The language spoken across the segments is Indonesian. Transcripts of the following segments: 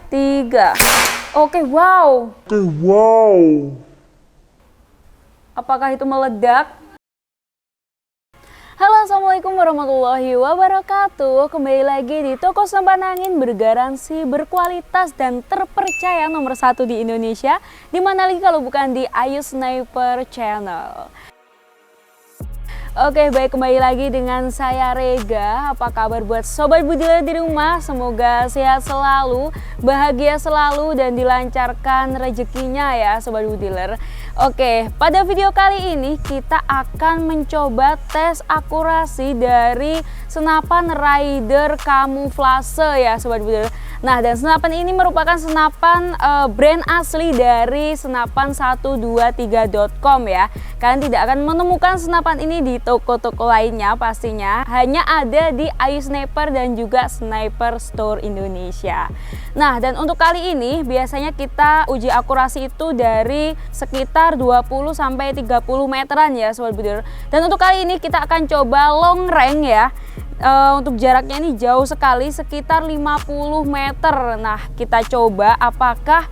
3. Oke, wow. Apakah itu meledak? Halo, assalamualaikum warahmatullahi wabarakatuh. Kembali lagi di toko senapan angin bergaransi, berkualitas dan terpercaya nomor 1 di Indonesia. Dimana lagi kalau bukan di Ayu Sniper Channel. Oke, baik, kembali lagi dengan saya Rega. Apa kabar buat sobat budiler di rumah? Semoga sehat selalu, bahagia selalu, dan dilancarkan rezekinya ya sobat budiler. Oke, pada video kali ini kita akan mencoba tes akurasi dari senapan Raider kamuflase ya sobat budiler. Nah, dan senapan ini merupakan senapan brand asli dari senapan123.com ya. Kalian tidak akan menemukan senapan ini di toko-toko lainnya pastinya. Hanya ada di Ayu Sniper dan juga Sniper Store Indonesia. Nah, dan untuk kali ini biasanya kita uji akurasi itu dari sekitar 20-30 meteran ya sobat budiler. Dan untuk kali ini kita akan coba long range ya. Untuk jaraknya ini jauh sekali, sekitar 50 meter. Nah, kita coba apakah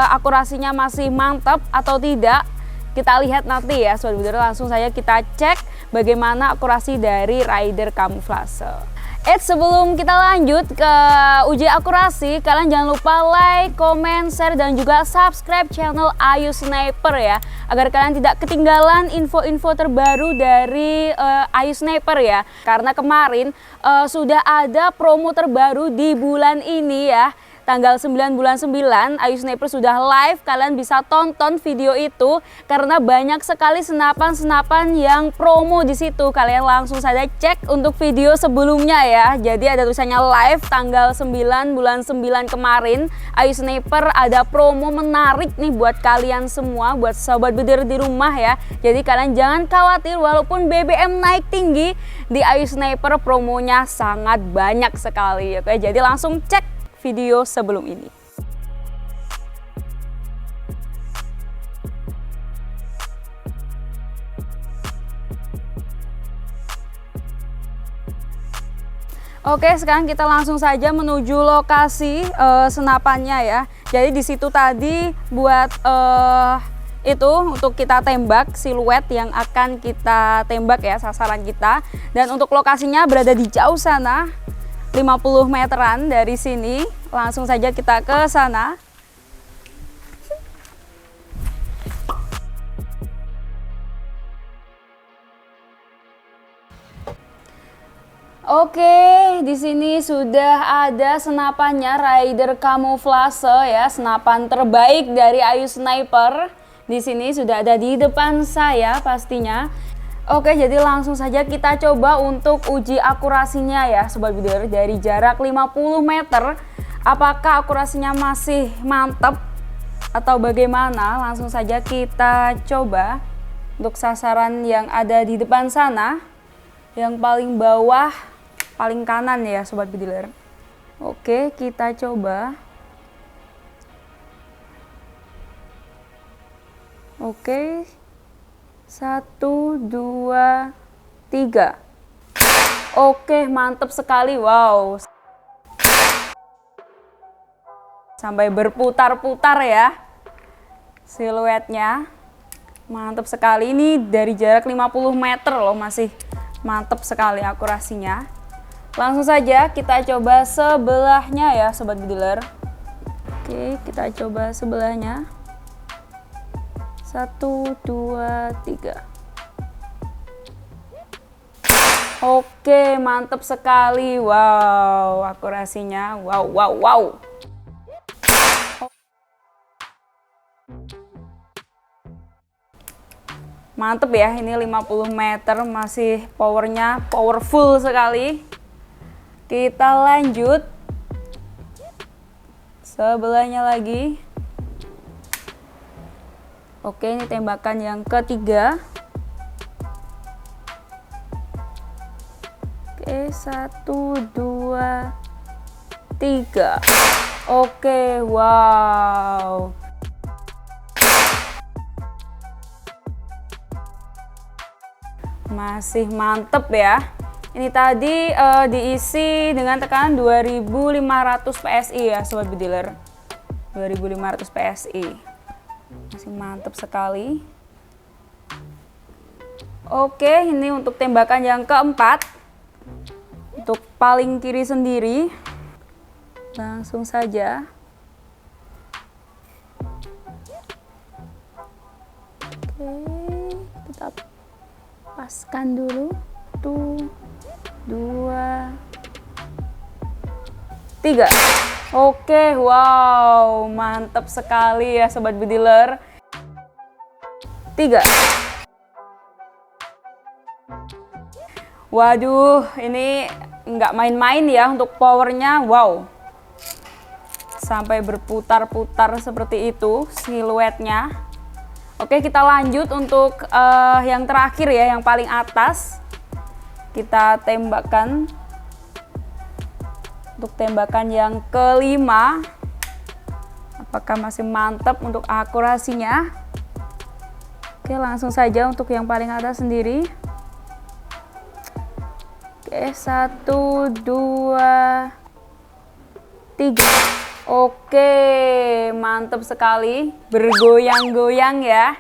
akurasinya masih mantap atau tidak. Kita lihat nanti ya sobat budiler. Langsung saja kita cek bagaimana akurasi dari Raider kamuflase. Sebelum kita lanjut ke uji akurasi, kalian jangan lupa like, comment, share, dan juga subscribe channel Ayu Sniper ya, agar kalian tidak ketinggalan info-info terbaru dari Ayu Sniper ya. Karena kemarin sudah ada promo terbaru di bulan ini ya. Tanggal 9 bulan 9 Ayu Sniper sudah live, kalian bisa tonton video itu karena banyak sekali senapan-senapan yang promo di situ. Kalian langsung saja cek untuk video sebelumnya ya. Jadi ada tulisannya live tanggal 9 bulan 9 kemarin. Ayu Sniper ada promo menarik nih buat kalian semua, buat sobat budiler di rumah ya. Jadi kalian jangan khawatir walaupun BBM naik tinggi, di Ayu Sniper promonya sangat banyak sekali. Oke, jadi langsung cek video sebelum ini. Oke, sekarang kita langsung saja menuju lokasi senapannya ya. Jadi di situ tadi buat itu untuk kita tembak siluet yang akan kita tembak ya, sasaran kita. Dan untuk lokasinya berada di jauh sana, 50 meteran dari sini. Langsung saja kita ke sana. Oke, di sini sudah ada senapannya Raider kamuflase ya, senapan terbaik dari Ayu Sniper. Di sini sudah ada di depan saya pastinya. Oke, jadi langsung saja kita coba untuk uji akurasinya ya sobat budiler dari jarak 50 meter. Apakah akurasinya masih mantap atau bagaimana? Langsung saja kita coba untuk sasaran yang ada di depan sana, yang paling bawah, paling kanan ya sobat budiler. Oke, kita coba. Oke. 1, 2, 3. Oke, mantap sekali. Wow. Sampai berputar-putar ya siluetnya. Mantap sekali. Ini dari jarak 50 meter loh, masih mantap sekali akurasinya. Langsung saja kita coba sebelahnya ya sobat budiler. Oke, kita coba sebelahnya. 1, 2, 3. Oke, mantap sekali. Wow, akurasinya. Wow. Mantap ya, ini 50 meter masih powernya powerful sekali. Kita lanjut. Sebelahnya lagi. Oke, ini tembakan yang ketiga. Oke, 1, 2, 3. Oke, wow. Masih mantep ya. Ini tadi diisi dengan tekanan 2500 PSI ya sobat budiler. 2500 PSI. Masih mantap sekali. Oke, ini untuk tembakan yang keempat. Untuk paling kiri sendiri. Langsung saja. Oke, kita paskan dulu. 1, 2, 3. Oke, wow, mantap sekali ya sobat bediler. 3. Waduh, ini nggak main-main ya untuk powernya. Wow, sampai berputar-putar seperti itu siluetnya. Oke, kita lanjut untuk yang terakhir ya, yang paling atas. Kita tembakkan. Untuk tembakan yang kelima, apakah masih mantap untuk akurasinya? Oke, langsung saja untuk yang paling atas sendiri. Oke, 1, 2, 3. Oke, mantap sekali, bergoyang-goyang ya.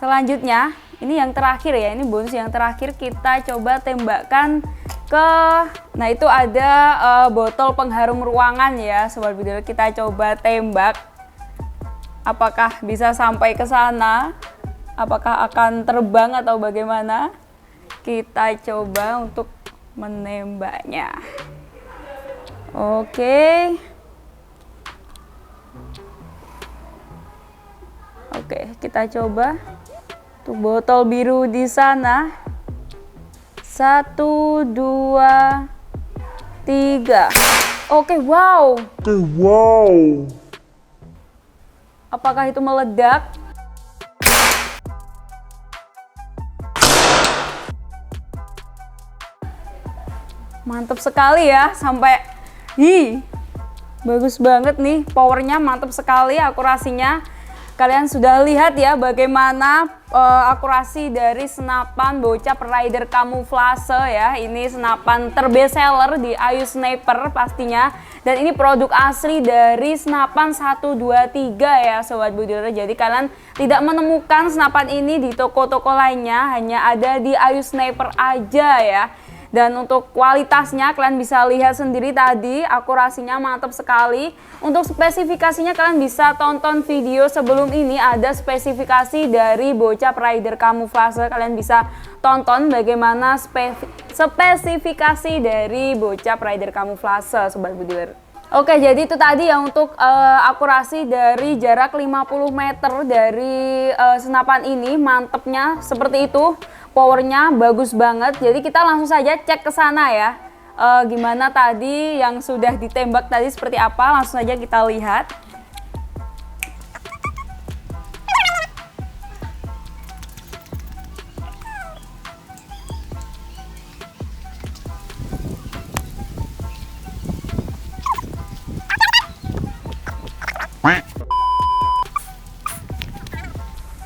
Selanjutnya, ini yang terakhir ya, ini bonus yang terakhir, kita coba tembakkan ke, nah itu ada botol pengharum ruangan ya sobat bediler. Kita coba tembak, apakah bisa sampai ke sana, apakah akan terbang atau bagaimana. Kita coba untuk menembaknya. Oke. Oke, kita coba untuk botol biru di sana. 1, 2, 3. Oke, wow. Apakah itu meledak? Mantap sekali ya, sampai bagus banget nih, powernya mantap sekali, akurasinya. Kalian sudah lihat ya bagaimana akurasi dari senapan bocap rider kamuflase ya. Ini senapan terbest seller di Ayu Sniper pastinya. Dan ini produk asli dari senapan 123 ya sobat bediler. Jadi kalian tidak menemukan senapan ini di toko-toko lainnya, hanya ada di Ayu Sniper aja ya. Dan untuk kualitasnya kalian bisa lihat sendiri tadi, akurasinya mantap sekali. Untuk spesifikasinya kalian bisa tonton video sebelum ini, ada spesifikasi dari bocap rider kamuflase. Kalian bisa tonton bagaimana spesifikasi dari bocap rider kamuflase sobat bediler. Oke, jadi itu tadi ya untuk akurasi dari jarak 50 meter dari senapan ini, mantepnya seperti itu. Powernya bagus banget, jadi kita langsung saja cek ke sana ya. Gimana tadi yang sudah ditembak tadi seperti apa, langsung saja kita lihat.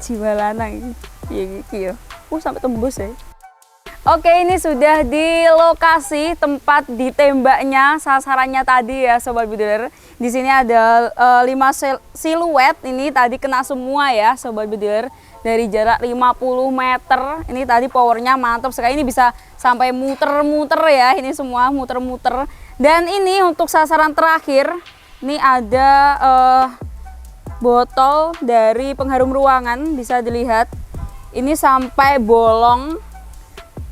Jiwa lanang iki ya. Sampai tembus ya. Oke, ini sudah di lokasi tempat ditembaknya, sasarannya tadi ya sobat bediler. Di sini ada 5 siluet, ini tadi kena semua ya sobat bediler. Dari jarak 50 meter, ini tadi powernya mantap sekali. Ini bisa sampai muter-muter ya, ini semua muter-muter. Dan ini untuk sasaran terakhir, ini ada botol dari pengharum ruangan, bisa dilihat. Ini sampai bolong.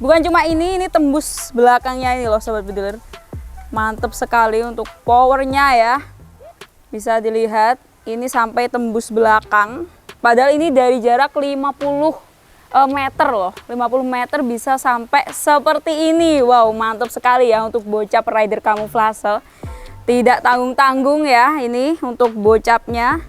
Bukan cuma ini tembus belakangnya ini loh sobat bediler. Mantap sekali untuk powernya ya. Bisa dilihat, ini sampai tembus belakang. Padahal ini dari jarak 50 meter loh. 50 meter bisa sampai seperti ini. Wow, mantap sekali ya untuk bocap rider kamuflase. Tidak tanggung-tanggung ya ini untuk bocapnya.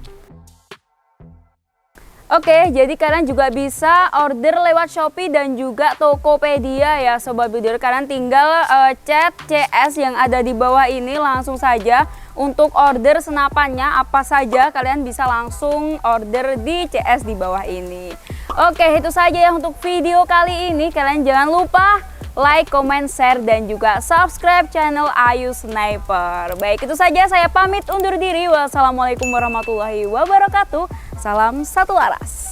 Oke, jadi kalian juga bisa order lewat Shopee dan juga Tokopedia ya sobat bediler. Kalian tinggal chat CS yang ada di bawah ini, langsung saja untuk order senapannya apa saja kalian bisa langsung order di CS di bawah ini. Oke, itu saja ya untuk video kali ini. Kalian jangan lupa like, comment, share, dan juga subscribe channel Ayu Sniper. Baik, itu saja, saya pamit undur diri. Wassalamualaikum warahmatullahi wabarakatuh. Salam satu laras.